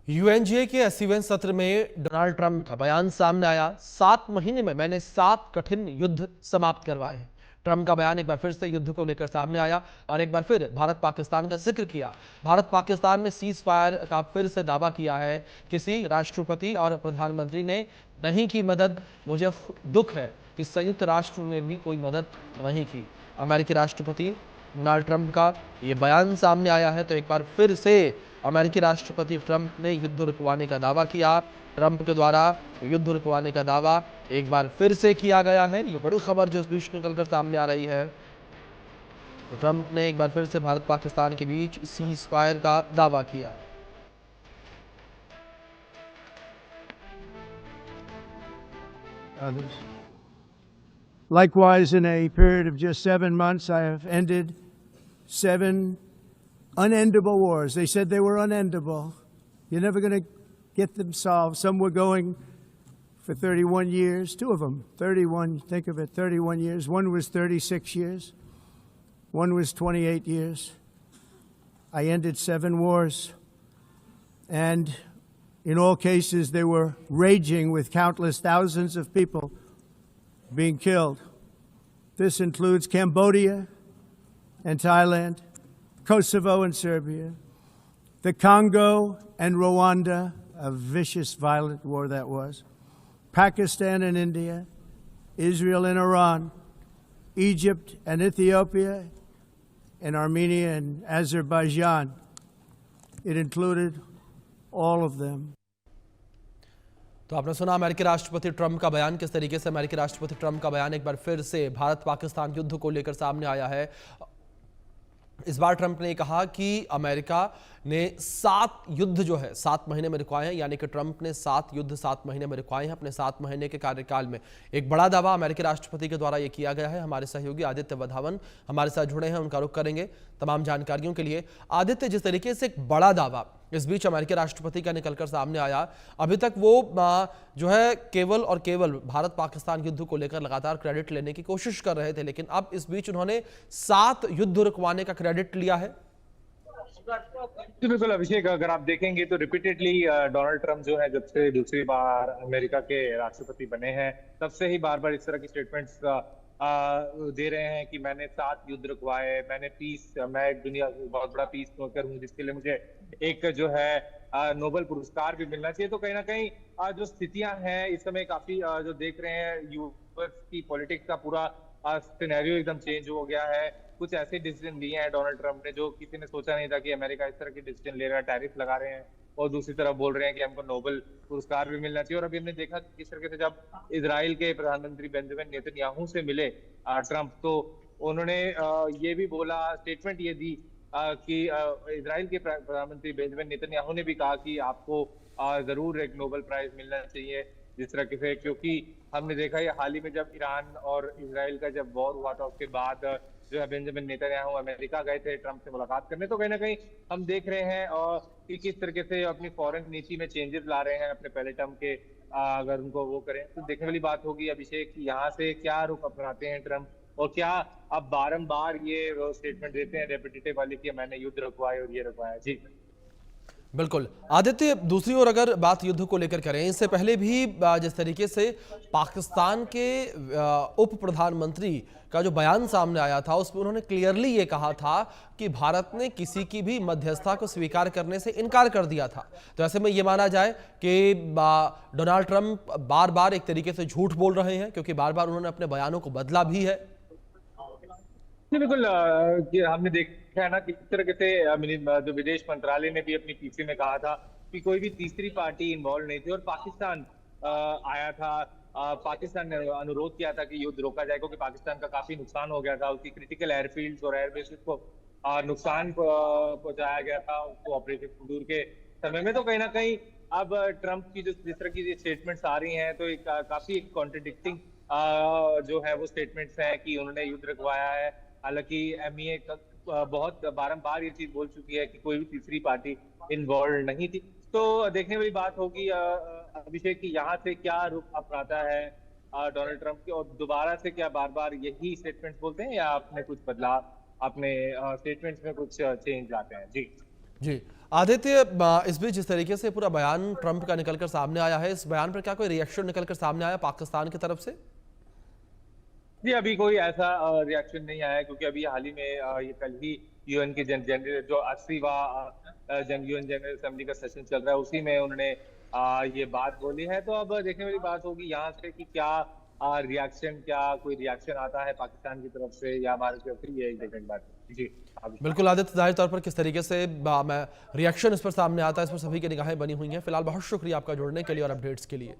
UNGA के 80वें सत्र में डोनाल्ड ट्रंप का बयान सामने आया। 7 महीने में मैंने 7 कठिन युद्ध समाप्त करवाए। ट्रंप का बयान एक बार फिर से युद्ध को लेकर सामने आया और एक बार फिर भारत पाकिस्तान का जिक्र किया। भारत पाकिस्तान में सीज फायर का फिर से दावा किया है। किसी राष्ट्रपति और प्रधानमंत्री ने नहीं की मदद। मुझे दुख है कि संयुक्त राष्ट्र ने भी कोई मदद नहीं की। अमेरिकी राष्ट्रपति डोनाल्ड ट्रंप का ये बयान सामने आया है तो एक बार फिर से अमेरिकी राष्ट्रपति ट्रंप ने युद्ध रुकवाने का दावा किया। ट्रंप के द्वारा युद्ध रुकवाने का दावा एक बार फिर से किया गया है। ये बड़ी खबर जो इस बीच निकलकर सामने आ रही है। तो ट्रंप ने एक बार फिर से भारत पाकिस्तान के बीच सीज फायर का दावा किया। Others. Likewise, in a period of just 7 months, I have ended 7 unendable wars. They said they were unendable. You're never going to get them solved. Some were going for 31 years, 2 of them, 31, think of it, 31 years. One was 36 years. One was 28 years. I ended 7 wars. And in all cases, they were raging with countless thousands of people being killed. This includes Cambodia and Thailand, Kosovo and Serbia, the Congo and Rwanda, a vicious, violent war that was, Pakistan and India, Israel and Iran, Egypt and Ethiopia, and Armenia and Azerbaijan. It included all of them. तो आपने सुना अमेरिकी राष्ट्रपति Trump का बयान। किस तरीके से अमेरिकी राष्ट्रपति ट्रंप का बयान एक बार फिर से भारत पाकिस्तान युद्ध को लेकर सामने आया है। इस बार ट्रंप ने कहा कि अमेरिका ने 7 युद्ध जो है 7 महीने में रुकवाए हैं, यानी कि ट्रंप ने 7 युद्ध 7 महीने में रुकवाए हैं अपने 7 महीने के कार्यकाल में। एक बड़ा दावा अमेरिकी राष्ट्रपति के द्वारा यह किया गया है। हमारे सहयोगी आदित्य वधावन हमारे साथ जुड़े हैं, उनका रुख करेंगे तमाम जानकारियों के लिए। आदित्य, जिस तरीके से एक बड़ा दावा इस बीच अमेरिकी राष्ट्रपति का निकलकर सामने आया, अभी तक वो जो है केवल और केवल भारत पाकिस्तान युद्ध को लेकर लगातार क्रेडिट लेने की कोशिश कर रहे थे, लेकिन अब इस बीच उन्होंने 7 युद्ध रुकवाने का क्रेडिट लिया है। जी बिल्कुल अभिषेक, अगर आप देखेंगे तो रिपीटेडली डोनाल्ड ट्रंप जो है जब से दूसरी बार अमेरिका के राष्ट्रपति बने हैं तब से ही बार बार इस तरह की स्टेटमेंट्स दे रहे हैं कि मैंने 7 युद्ध रुकवाए, मैं एक दुनिया बहुत बड़ा पीस मेकर हूँ जिसके लिए मुझे एक जो है नोबेल पुरस्कार भी मिलना चाहिए। तो कहीं ना कहीं जो स्थितियां हैं इस समय काफी जो देख रहे हैं यूएस की पॉलिटिक्स का पूरा सिनेरियो एकदम चेंज हो गया है। कुछ ऐसे डिसीजन लिए हैं डोनाल्ड ट्रंप ने जो किसी ने सोचा नहीं था कि अमेरिका इस तरह के डिसीजन ले रहा है, टैरिफ लगा रहे हैं और दूसरी तरफ बोल रहे हैं कि हमको नोबेल पुरस्कार भी मिलना चाहिए। और अभी हमने देखा किस तरीके से जब इजराइल के प्रधानमंत्री बेंजामिन नेतन्याहू से मिले ट्रंप, तो उन्होंने ये भी बोला, स्टेटमेंट ये दी कि इजराइल के प्रधानमंत्री बेंजामिन नेतन्याहू ने भी कहा कि आपको जरूर एक नोबेल प्राइज मिलना चाहिए जिस तरह से, क्योंकि हमने देखा ये हाल ही में जब ईरान और इजराइल का जब वॉर हुआ था उसके बाद जो है बेंजामिन नेतन्याहू अमेरिका गए थे ट्रंप से मुलाकात करने। तो कहीं ना कहीं हम देख रहे हैं और कि किस तरीके से अपनी फॉरेन नीति में चेंजेस ला रहे हैं अपने पहले टर्म के। अगर उनको वो करें तो देखने वाली बात होगी अभिषेक कि यहाँ से क्या रुख अपनाते हैं ट्रंप और क्या अब बारंबार ये स्टेटमेंट देते हैं रेपिटेटिव वाली कि मैंने युद्ध रुकवाए और ये रुकवाया। जी बिल्कुल आदित्य, दूसरी ओर अगर बात युद्ध को लेकर करें, इससे पहले भी जिस तरीके से पाकिस्तान के उप प्रधानमंत्री का जो बयान सामने आया था उसमें उन्होंने क्लियरली ये कहा था कि भारत ने किसी की भी मध्यस्थता को स्वीकार करने से इनकार कर दिया था। तो ऐसे में ये माना जाए कि डोनाल्ड ट्रंप बार बार एक तरीके से झूठ बोल रहे हैं, क्योंकि बार बार उन्होंने अपने बयानों को बदला भी है। बिल्कुल हमने देखा है ना किस तरीके से जो विदेश मंत्रालय ने भी अपनी पीसी में कहा था कि कोई भी तीसरी पार्टी इन्वॉल्व नहीं थी और पाकिस्तान आया था। पाकिस्तान ने अनुरोध किया था कि युद्ध रोका जाए क्योंकि पाकिस्तान का काफी नुकसान हो गया था, उसकी क्रिटिकल एयरफील्ड्स और एयरबेसेस को नुकसान पहुंचाया गया था उसको ऑपरेशन सिंदूर के समय में। तो कहीं ना कहीं अब ट्रंप की जिस तरह की स्टेटमेंट्स आ रही हैं तो काफी कॉन्ट्रडिक्टिंग जो है वो स्टेटमेंट्स हैं कि उन्होंने युद्ध रुकवाया है। हालांकि एमईए बहुत बारंबार ये चीज बोल चुकी है कि कोई भी तीसरी पार्टी इन्वॉल्व नहीं थी। तो देखने वाली बात होगी अभिषेक की यहाँ से क्या रुख अपनाता है डोनाल्ड ट्रंप के और दोबारा से क्या बार बार यही स्टेटमेंट्स बोलते हैं या अपने कुछ बदलाव अपने स्टेटमेंट्स में कुछ चेंज लाते हैं। जी जी आदित्य, इस बीच जिस तरीके से पूरा बयान ट्रंप का निकलकर सामने आया है, इस बयान पर क्या कोई रिएक्शन निकलकर सामने आया पाकिस्तान की तरफ से? जी, अभी कोई ऐसा रिएक्शन नहीं आया, क्योंकि अभी हाल ही में ये कल ही यूएन की जो 80वां यूएन जनरल असेंबली का सेशन चल रहा है, उसी में उन्होंने ये बात बोली है। तो अब देखने वाली बात होगी यहाँ से कि क्या कोई रिएक्शन आता है पाकिस्तान की तरफ से या भारत की तरफ से, ये एक देखने की बात है। जी आप बिल्कुल आदित्य, जाहिर तौर पर किस तरीके से मैं रिएक्शन इस पर सामने आता है, इस पर सभी की निगाहें बनी हुई हैं। फिलहाल बहुत शुक्रिया आपका जुड़ने के लिए और अपडेट्स के लिए।